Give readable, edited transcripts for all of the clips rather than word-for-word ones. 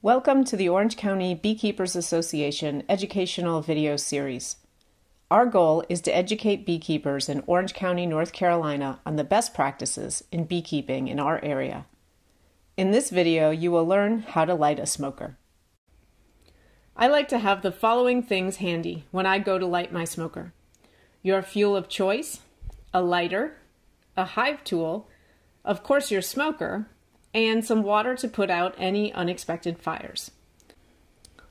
Welcome to the Orange County Beekeepers Association educational video series. Our goal is to educate beekeepers in Orange County, North Carolina on the best practices in beekeeping in our area. In this video, you will learn how to light a smoker. I like to have the following things handy when I go to light my smoker: your fuel of choice, a lighter, a hive tool, of course your smoker, and some water to put out any unexpected fires.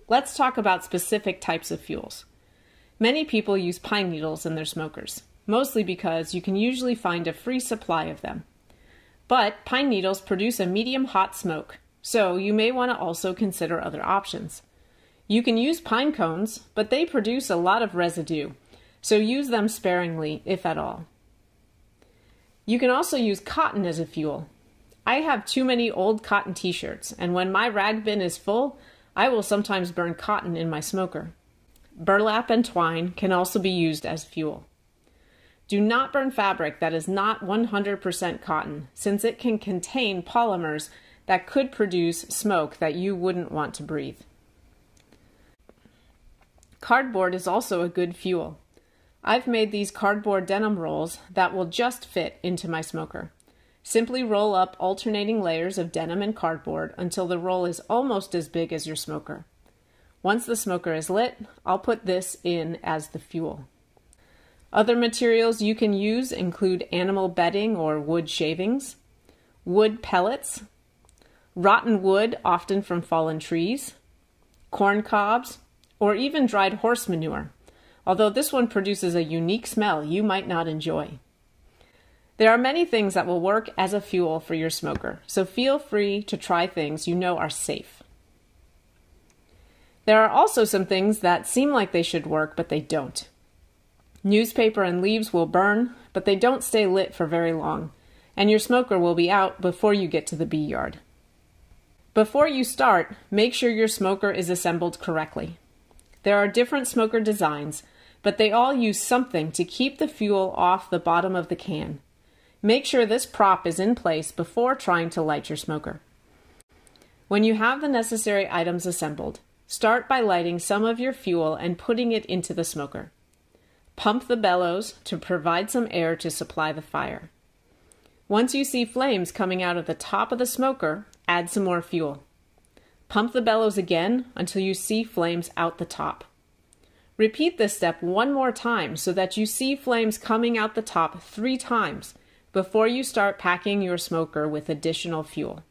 Let's talk about specific types of fuels. Many people use pine needles in their smokers, mostly because you can usually find a free supply of them. But pine needles produce a medium hot smoke, so you may want to also consider other options. You can use pine cones, but they produce a lot of residue, so use them sparingly, if at all. You can also use cotton as a fuel. I have too many old cotton t-shirts, and when my rag bin is full, I will sometimes burn cotton in my smoker. Burlap and twine can also be used as fuel. Do not burn fabric that is not 100% cotton, since it can contain polymers that could produce smoke that you wouldn't want to breathe. Cardboard is also a good fuel. I've made these cardboard denim rolls that will just fit into my smoker. Simply roll up alternating layers of denim and cardboard until the roll is almost as big as your smoker. Once the smoker is lit, I'll put this in as the fuel. Other materials you can use include animal bedding or wood shavings, wood pellets, rotten wood often from fallen trees, corn cobs, or even dried horse manure, although this one produces a unique smell you might not enjoy. There are many things that will work as a fuel for your smoker, so feel free to try things you know are safe. There are also some things that seem like they should work, but they don't. Newspaper and leaves will burn, but they don't stay lit for very long, and your smoker will be out before you get to the bee yard. Before you start, make sure your smoker is assembled correctly. There are different smoker designs, but they all use something to keep the fuel off the bottom of the can. Make sure this prop is in place before trying to light your smoker. When you have the necessary items assembled, start by lighting some of your fuel and putting it into the smoker. Pump the bellows to provide some air to supply the fire. Once you see flames coming out of the top of the smoker, add some more fuel. Pump the bellows again until you see flames out the top. Repeat this step one more time so that you see flames coming out the top 3 times before you start packing your smoker with additional fuel.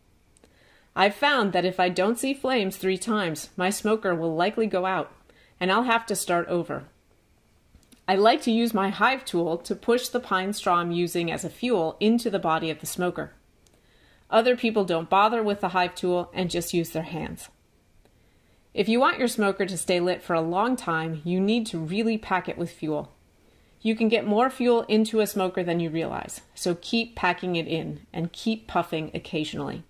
I've found that if I don't see flames 3 times, my smoker will likely go out, and I'll have to start over. I like to use my hive tool to push the pine straw I'm using as a fuel into the body of the smoker. Other people don't bother with the hive tool and just use their hands. If you want your smoker to stay lit for a long time, you need to really pack it with fuel. You can get more fuel into a smoker than you realize, so keep packing it in and keep puffing occasionally.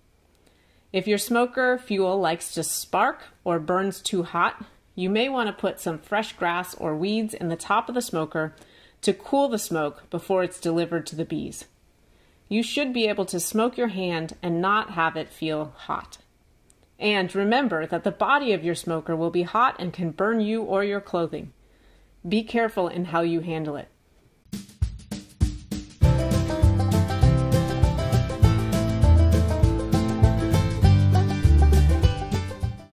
If your smoker fuel likes to spark or burns too hot, you may want to put some fresh grass or weeds in the top of the smoker to cool the smoke before it's delivered to the bees. You should be able to smoke your hand and not have it feel hot. And remember that the body of your smoker will be hot and can burn you or your clothing. Be careful in how you handle it.